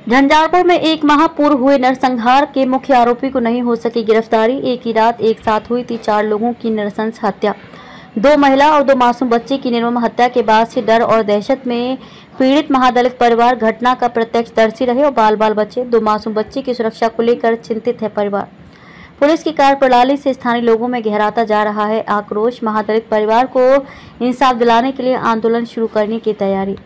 झंझारपुर में एक माह पूर्व हुए नरसंहार के मुख्य आरोपी को नहीं हो सकी गिरफ्तारी। एक ही रात एक साथ हुई थी 4 लोगों की नृशंस हत्या। 2 महिला और 2 मासूम बच्चे की निर्मम हत्या के बाद से डर और दहशत में पीड़ित महादलित परिवार घटना का प्रत्यक्षदर्शी रहे और बाल बाल बचे। 2 मासूम बच्चे की सुरक्षा को लेकर चिंतित है परिवार। पुलिस की कार्यप्रणाली से स्थानीय लोगों में गहराता जा रहा है आक्रोश। महादलित परिवार को इंसाफ दिलाने के लिए आंदोलन शुरू करने की तैयारी।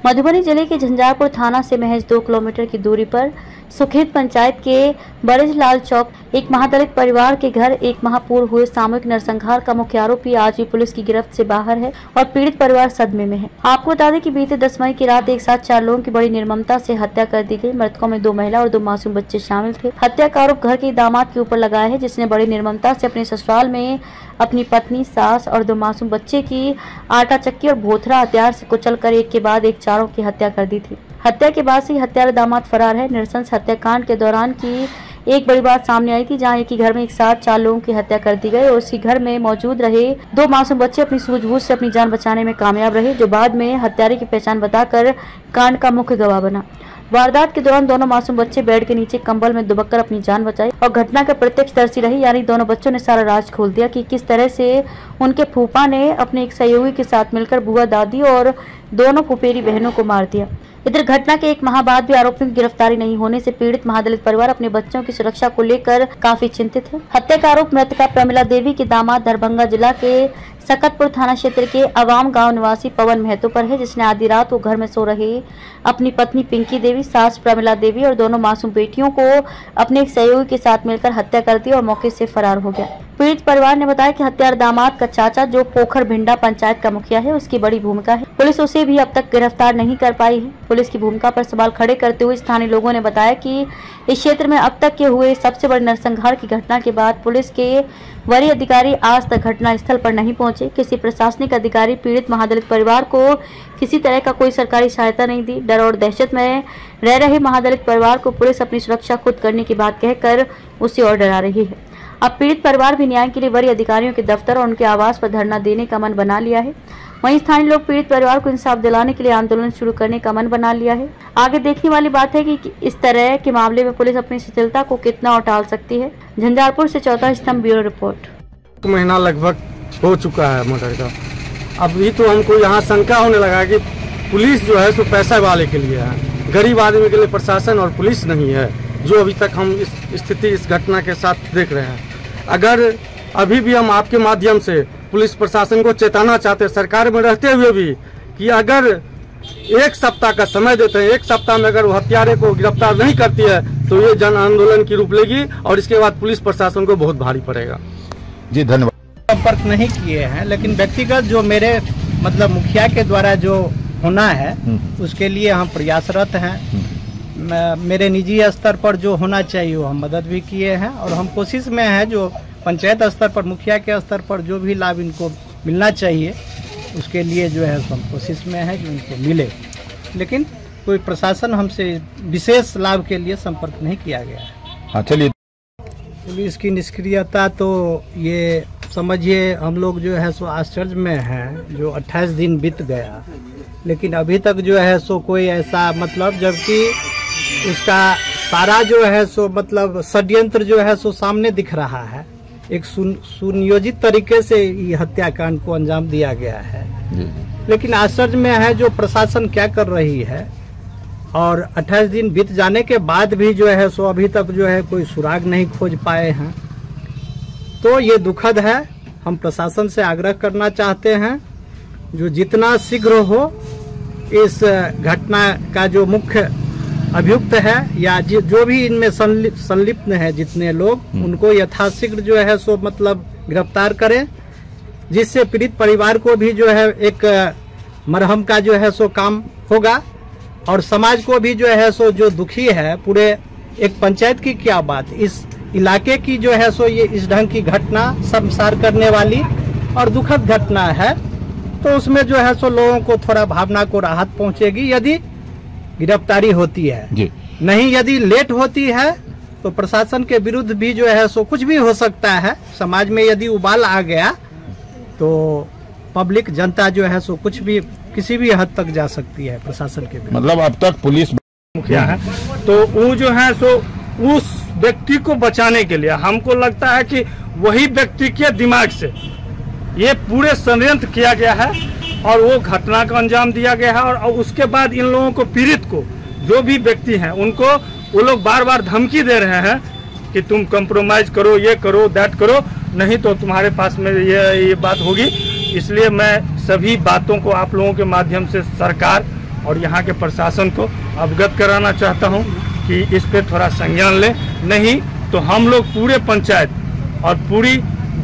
मधुबनी जिले के झंझारपुर थाना से महज 2 किलोमीटर की दूरी पर सुखेत पंचायत के बरजलाल चौक एक महादलित परिवार के घर एक माह पूर्व हुए सामूहिक नरसंहार का मुख्य आरोपी आज भी पुलिस की गिरफ्त से बाहर है और पीड़ित परिवार सदमे में है। आपको बता दें कि बीते 10 मई की रात एक साथ 4 लोगों की बड़ी निर्ममता से हत्या कर दी गई। मृतकों में 2 महिला और 2 मासूम बच्चे शामिल थे। हत्या का आरोप घर के दामाद के ऊपर लगाया है, जिसने बड़ी निर्ममता से अपने ससुराल में अपनी पत्नी, सास और 2 मासूम बच्चे की आटा चक्की और भोथरा हथियार से कुचलकर एक के बाद एक चारों की हत्या कर दी थी। हत्या के बाद से हत्यारा दामाद फरार है। नृशंस हत्याकांड के दौरान की एक बड़ी बात सामने आई थी, जहां एक ही घर में एक साथ 4 लोगों की हत्या कर दी गई और उसी घर में मौजूद रहे 2 मासूम बच्चे अपनी सूझबूझ से अपनी जान बचाने में कामयाब रहे, जो बाद में हत्यारे की पहचान बताकर कांड का मुख्य गवाह बना। वारदात के दौरान दोनों मासूम बच्चे बेड के नीचे कंबल में दुबककर अपनी जान बचाई और घटना का प्रत्यक्षदर्शी रही, यानी दोनों बच्चों ने सारा राज खोल दिया कि किस तरह से उनके फूफा ने अपने एक सहयोगी के साथ मिलकर बुआ, दादी और दोनों फुफेरी बहनों को मार दिया। इधर घटना के 1 माह बाद भी आरोपियों की गिरफ्तारी नहीं होने से पीड़ित महादलित परिवार अपने बच्चों की सुरक्षा को लेकर काफी चिंतित है। हत्या का आरोप मृतका प्रमिला देवी के दामाद दरभंगा जिला के सकतपुर थाना क्षेत्र के अवाम गांव निवासी पवन महतो पर है, जिसने आधी रात को घर में सो रहे अपनी पत्नी पिंकी देवी, सास प्रमिला देवी और दोनों मासूम बेटियों को अपने एक सहयोगी के साथ मिलकर हत्या कर दी और मौके से फरार हो गया। पीड़ित परिवार ने बताया कि हत्यारा दामाद का चाचा, जो पोखर भिंडा पंचायत का मुखिया है, उसकी बड़ी भूमिका है। पुलिस उसे भी अब तक गिरफ्तार नहीं कर पाई है। पुलिस की भूमिका पर सवाल खड़े करते हुए स्थानीय लोगों ने बताया कि इस क्षेत्र में अब तक के हुए सबसे बड़े नरसंहार की घटना के बाद पुलिस के वरीय अधिकारी आज तक घटना स्थल पर नहीं पहुंचे। किसी प्रशासनिक अधिकारी पीड़ित महादलित परिवार को किसी तरह का कोई सरकारी सहायता नहीं दी। डर और दहशत में रह रहे महादलित परिवार को पुलिस अपनी सुरक्षा खुद करने की बात कहकर उसे और डरा रही है। अब पीड़ित परिवार भी न्याय के लिए वरीय अधिकारियों के दफ्तर और उनके आवास पर धरना देने का मन बना लिया है। वहीं स्थानीय लोग पीड़ित परिवार को इंसाफ दिलाने के लिए आंदोलन शुरू करने का मन बना लिया है। आगे देखने वाली बात है कि इस तरह के मामले में पुलिस अपनी शिथिलता को कितना और टाल सकती है। झंझारपुर से चौथा स्तंभ, ब्यूरो रिपोर्ट। 1 महीना लगभग हो चुका है मर्डर का। अभी तो हमको यहाँ शंका होने लगा कि पुलिस जो है सो पैसा वाले के लिए है, गरीब आदमी के लिए प्रशासन और पुलिस नहीं है, जो अभी तक हम इस स्थिति, इस घटना के साथ देख रहे हैं। अगर अभी भी हम आपके माध्यम से पुलिस प्रशासन को चेताना चाहते हैं, सरकार में रहते हुए भी, कि अगर 1 सप्ताह का समय देते हैं, 1 सप्ताह में अगर वो हत्यारे को गिरफ्तार नहीं करती है तो ये जन आंदोलन की रूप लेगी और इसके बाद पुलिस प्रशासन को बहुत भारी पड़ेगा। जी धन्यवाद। संपर्क नहीं किए हैं, लेकिन व्यक्तिगत जो मेरे मुखिया के द्वारा जो होना है उसके लिए हम प्रयासरत हैं। मेरे निजी स्तर पर जो होना चाहिए वो हम मदद भी किए हैं और हम कोशिश में हैं, जो पंचायत स्तर पर, मुखिया के स्तर पर जो भी लाभ इनको मिलना चाहिए उसके लिए जो है हम कोशिश में है कि उनको मिले, लेकिन कोई प्रशासन हमसे विशेष लाभ के लिए संपर्क नहीं किया गया है। हाँ चलिए। पुलिस की निष्क्रियता तो ये समझिए, हम लोग जो है सो आश्चर्य में हैं, जो 28 दिन बीत गया लेकिन अभी तक जो है सो कोई ऐसा जबकि उसका सारा जो है सो षड्यंत्र जो है सो सामने दिख रहा है। एक सुनियोजित तरीके से ये हत्याकांड को अंजाम दिया गया है, लेकिन आश्चर्य में है जो प्रशासन क्या कर रही है। और 28 दिन बीत जाने के बाद भी जो है सो अभी तक जो है कोई सुराग नहीं खोज पाए हैं, तो ये दुखद है। हम प्रशासन से आग्रह करना चाहते हैं जो जितना शीघ्र हो इस घटना का जो मुख्य अभियुक्त है या जो भी इनमें संलिप्त है, जितने लोग, उनको यथाशीघ्र जो है सो गिरफ्तार करें, जिससे पीड़ित परिवार को भी जो है एक मरहम का जो है सो काम होगा और समाज को भी जो है सो जो दुखी है, पूरे एक पंचायत की क्या बात, इस इलाके की जो है सो ये इस ढंग की घटना शर्मसार करने वाली और दुखद घटना है, तो उसमें जो है सो लोगों को थोड़ा भावना को राहत पहुंचेगी यदि गिरफ्तारी होती है जी। नहीं यदि लेट होती है तो प्रशासन के विरुद्ध भी जो है सो कुछ भी हो सकता है। समाज में यदि उबाल आ गया तो पब्लिक, जनता जो है सो कुछ भी किसी भी हद तक जा सकती है प्रशासन के विरुद्ध। अब तक पुलिस मुखिया हैं, तो वो जो है सो उस व्यक्ति को बचाने के लिए हमको लगता है कि वही व्यक्ति के दिमाग से ये पूरे षड्यंत्र किया गया है और वो घटना का अंजाम दिया गया है। और उसके बाद इन लोगों को, पीड़ित को, जो भी व्यक्ति हैं उनको वो लोग बार बार धमकी दे रहे हैं कि तुम कंप्रोमाइज करो, ये करो, दैट करो, नहीं तो तुम्हारे पास में ये बात होगी। इसलिए मैं सभी बातों को आप लोगों के माध्यम से सरकार और यहाँ के प्रशासन को अवगत कराना चाहता हूँ कि इस पे थोड़ा संज्ञान ले, नहीं तो हम लोग पूरे पंचायत और पूरी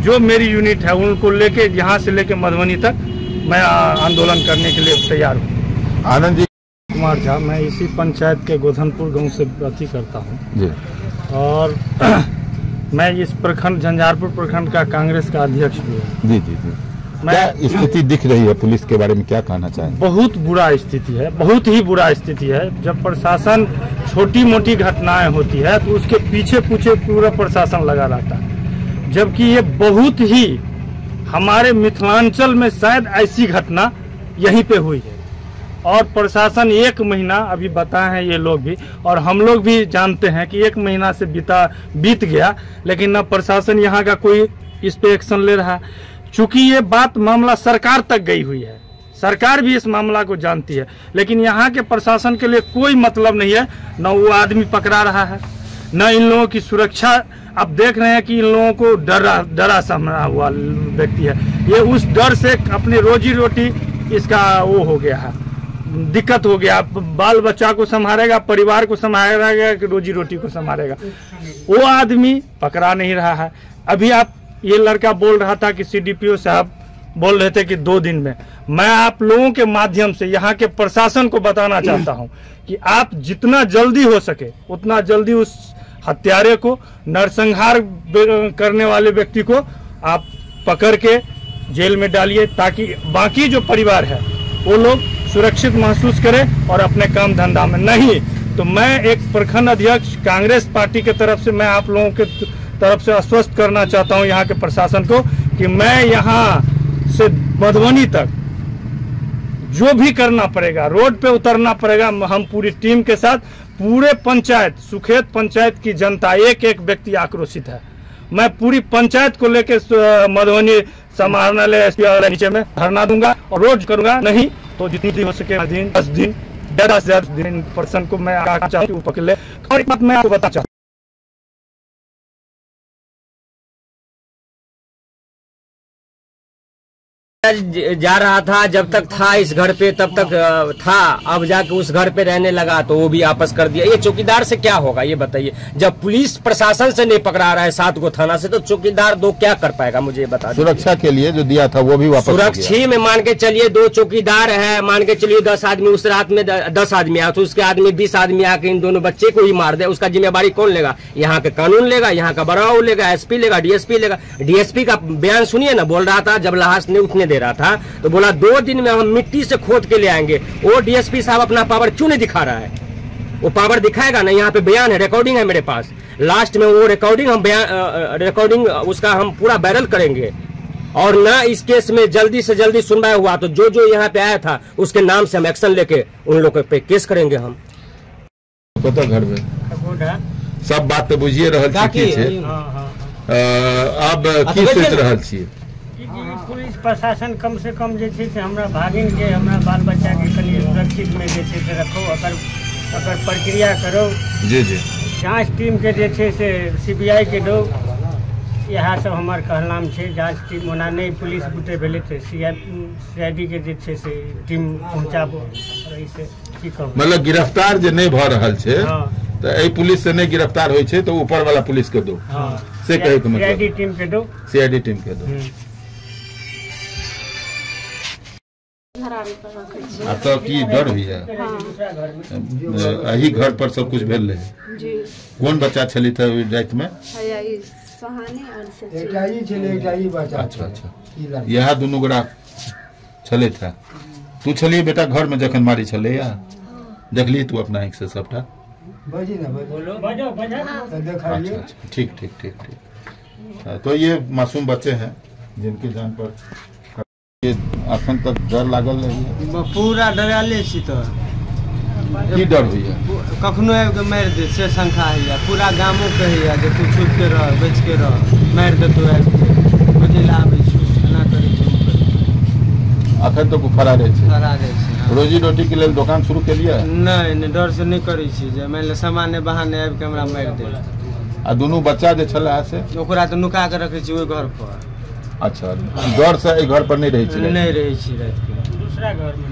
जो मेरी यूनिट है उनको लेके यहाँ से लेके मधुबनी तक मैं आंदोलन करने के लिए तैयार हूँ। आनंद जी। कुमार झा, मैं इसी पंचायत के गोधनपुर गांव से अति करता हूँ जी। और मैं इस प्रखंड, झंझारपुर प्रखंड का कांग्रेस का अध्यक्ष भी हूँ। जी जी जी। क्या स्थिति दिख रही है, पुलिस के बारे में क्या कहना चाहेंगे? बहुत बुरा स्थिति है, बहुत ही बुरा स्थिति है। जब प्रशासन छोटी मोटी घटनाएं होती है तो उसके पीछे पूरा प्रशासन लगा रहता है, जबकि ये बहुत ही हमारे मिथिलांचल में शायद ऐसी घटना यहीं पे हुई है। और प्रशासन 1 महीना, अभी बताए हैं ये लोग भी और हम लोग भी जानते हैं कि 1 महीना से बीत गया, लेकिन न प्रशासन यहाँ का कोई इस पे एक्शन ले रहा है। चूंकि ये बात मामला सरकार तक गई हुई है, सरकार भी इस मामला को जानती है, लेकिन यहाँ के प्रशासन के लिए कोई मतलब नहीं है। न वो आदमी पकड़ा रहा है, न इन लोगों की सुरक्षा। आप देख रहे हैं कि इन लोगों को डरा समझा हुआ व्यक्ति है। ये उस डर से अपनी रोजी रोटी इसका वो हो गया है, दिक्कत हो गया। बाल बच्चा को संभालेगा, परिवार को संभालेगा कि रोजी रोटी को संभालेगा, वो आदमी पकड़ा नहीं रहा है। अभी आप ये लड़का बोल रहा था कि सीडीपीओ साहब बोल रहे थे कि 2 दिन में। मैं आप लोगों के माध्यम से यहाँ के प्रशासन को बताना चाहता हूँ कि आप जितना जल्दी हो सके उतना जल्दी उस हत्यारे को, नरसंहार करने वाले व्यक्ति को आप पकड़ के जेल में डालिए, ताकि बाकी जो परिवार है वो लोग सुरक्षित महसूस करें और अपने काम धंधा में। नहीं तो मैं एक प्रखंड अध्यक्ष कांग्रेस पार्टी के तरफ से मैं आप लोगों के तरफ से आश्वस्त करना चाहता हूं यहाँ के प्रशासन को कि मैं यहाँ से मधुबनी तक जो भी करना पड़ेगा, रोड पे उतरना पड़ेगा। हम पूरी टीम के साथ, पूरे पंचायत, सुखेत पंचायत की जनता, एक व्यक्ति आक्रोशित है। मैं पूरी पंचायत को लेके मधुबनी समाहरणालय नीचे में धरना दूंगा और रोज करूंगा, नहीं तो जितनी दिन हो सके 10 दिन 10 दिन पर्सन को मैं चाहती हूँ पकड़ ले। और एक बात मैं आपको बता चाहता जा रहा था, जब तक था इस घर पे तब तक था, अब जाके उस घर पे रहने लगा तो वो भी आपस कर दिया। ये चौकीदार से क्या होगा ये बताइए? जब पुलिस प्रशासन से नहीं पकड़ा रहा है 7 गो थाना से, तो चौकीदार 2 क्या कर पाएगा? मुझे ये बता। सुरक्षा के लिए जो दिया था वो भी वापस। सुरक्षा में मान के चलिए 2 चौकीदार है, मान के चलिए 10 आदमी, उस रात में 10 आदमी आया तो उसके आदमी 20 आदमी आके इन दोनों बच्चे को ही मार दे, उसका जिम्मेवारी कौन लेगा? यहाँ का कानून लेगा, यहाँ का बड़ाऊ लेगा, एसपी लेगा, डीएसपी लेगा। डीएसपी का बयान सुनिए ना, बोल रहा था जब लाश नहीं उठने दे रहा था तो बोला 2 दिन में हम मिट्टी से खोद के ले आएंगे। वो डीएसपी साहब अपना पावर क्यों नहीं दिखा रहा है? वो पावर दिखाएगा ना। यहाँ पे बयान है, रिकॉर्डिंग है मेरे पास, लास्ट में वो रिकॉर्डिंग हम रिकॉर्डिंग उसका हम पूरा वायरल करेंगे। और ना इस केस में जल्दी से जल्दी सुनवाई हुआ तो जो यहाँ पे आया था उसके नाम से हम एक्शन लेके उन लोगों पे केस करेंगे। हम पता घर में सब बात तो बुझिए रहल छी, अब की सोच रहल छी? पुलिस प्रशासन कम से कम जे छै से हमरा भागिन के, हमरा बाल बच्चा के कनी सुरक्षित में जे छै से रखो, अगर प्रक्रिया करो। जी जी। जांच टीम के जे छै से सीबीआई के दो, यह सब हमार कहनाम छै। जांच टीम ओना नहीं पुलिस बुते भेले तो सीआईडी के जे छै से टीम पहुंचाबो। ऐसे की कहूं, मतलब गिरफ्तार जे नहीं भ रहल छै तो ए पुलिस से नहीं गिरफ्तार होय छै तो ऊपर वाला पुलिस के दो। से कहे के मतलब सीआईडी टीम के दो, सीआईडी टीम के दो। तो की डर हुई है? यही घर पर सब कुछ भेल रहे। कौन बच्चा छली था रात में? अच्छा अच्छा, यह दोनों गोरा छले था। तू छलिए बेटा घर में जखन मारी छले या देखली तू अपना आँख से सबटा? अच्छा अच्छा, ठीक ठीक ठीक ठीक। तो ये मासूम बच्चे हैं जिनकी जान पर अखन तक डर लागल रही है। पूरा डराले छी तो की डर हुई है? कखनो आबि के मारि दे से शंका है, पूरा गामो कहैया जे तू छुप के रह, बच के रह, मारि देतौ आबि के खोजै लए आबै छौ, एना करै छौ। अखन तो फरारे छै। फरारे छै। रोजी रोटी के लिए दुकान शुरू के लिए? नहीं, डर से नहीं करै छी जे मान ले सामान्य बहाने आबि के हमरा मारि दे। आ दुनू बच्चा जे छला से ओकरा तो नुका के रखे छी ओइ घर पर। अच्छा, डर से एहि घर पर नहीं रही छी? नहीं रही छी, रात के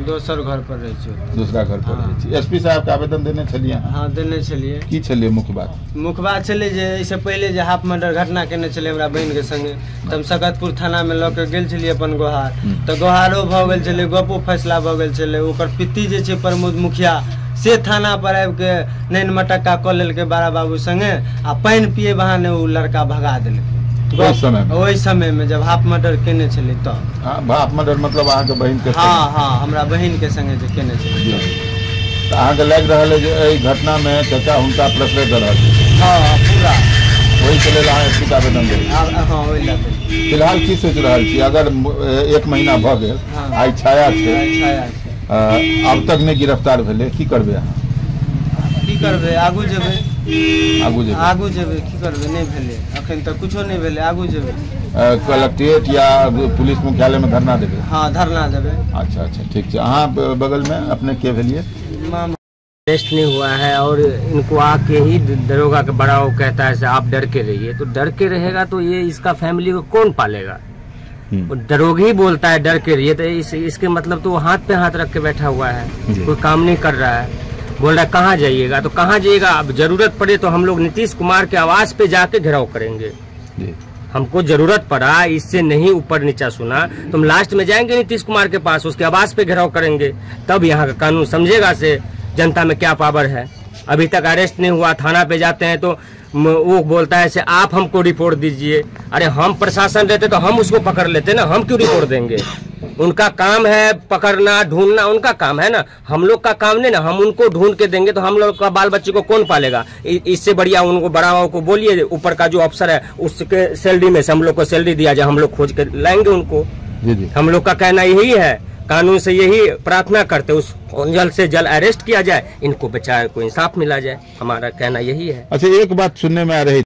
दूसरा घर पर रही छी। दूसरा घर पर रही छी। एसपी साहब के आवेदन देने छलिए? हाँ, देने छलिए। की छलिए मुख्य बात? मुख्य बात छलै जे इससे पहले जे हाफ मर्डर घटना केने छलै हमरा बहन के संगे, त हम सकतपुर थाना में ल के गेल छलिए अपन गोहार, त गोहारो भ गेल छलै, गपो फैसला भ गेल छलै। ओकर पित्ती जे छै प्रमोद मुखिया से थाना पर आबि के नैन मटक्का क लेलकै बारा बाबू संगे, आ पानि पिए बहाने उ लड़का भगा देलकै। ओहि समय में जब हाफ मर्डर केने छलै तब। हाफ मर्डर मतलब अहाँ के बहन के? हाँ, हमरा बहन के संगे जे केने छलै। त अहाँ के लागि रहल है जे एहि घटना में चाचा हुनका प्रश्रय द रहल छै? हाँ, पूरा वही के लेल अहाँ एसपी के आवेदन देलिए? हाँ, ओहि लए फिलहाल की सोच रहल छी? अगर 1 महीना भ गेल, आइ छाया छै, अब तक नहीं गिरफ्तार भेले, की करबे अहाँ? की करबे, आगू जेबे। आगू जेबे की करबे, नहीं भेले अखन तक कुछो नहीं भेले, आगू जेबे। कलेक्ट्रेट या पुलिस मुख्यालय में धरना देबे? हाँ, धरना देबे। अच्छा, ठीक है। अहाँ बगल में अपने के भेलिए? अरेस्ट नहीं हुआ है और इनको आके ही दरोगा के बड़ा वो कहता है आप डर के रहिए, तो डर के रहेगा तो ये इसका फैमिली को कौन पालेगा? दरोगा ही बोलता है डर के रहिए, तो इसके मतलब तो वो हाथ पे हाथ रख के बैठा हुआ है, कोई काम नहीं कर रहा है। बोल रहा है कहाँ जाइएगा, तो कहाँ जाइएगा? अब जरूरत पड़े तो हम लोग नीतीश कुमार के आवास पे जाके घेराव करेंगे। हमको जरूरत पड़ा, इससे नहीं ऊपर नीचा सुना तो हम लास्ट में जाएंगे नीतीश कुमार के पास, उसके आवास पे घेराव करेंगे, तब यहाँ का कानून समझेगा से जनता में क्या पावर है। अभी तक अरेस्ट नहीं हुआ, थाना पे जाते हैं तो वो बोलता है से आप हमको रिपोर्ट दीजिए। अरे हम प्रशासन रहते तो हम उसको पकड़ लेते ना, हम क्यों रिपोर्ट देंगे? उनका काम है पकड़ना ढूंढना, उनका काम है ना, हम लोग का काम नहीं ना। हम उनको ढूंढ के देंगे तो हम लोग का बाल बच्चे को कौन पालेगा? इससे बढ़िया उनको बड़ा को बोलिए, ऊपर का जो अफसर है उसके सैलरी में से हम लोग को सैलरी दिया जाए, हम लोग खोज के लाएंगे उनको। हम लोग का कहना यही है, कानून से यही प्रार्थना करते, उस जल्द से जल्द अरेस्ट किया जाए, इनको बेचारे को इंसाफ मिला जाए, हमारा कहना यही है। अच्छा, एक बात सुनने में आ रही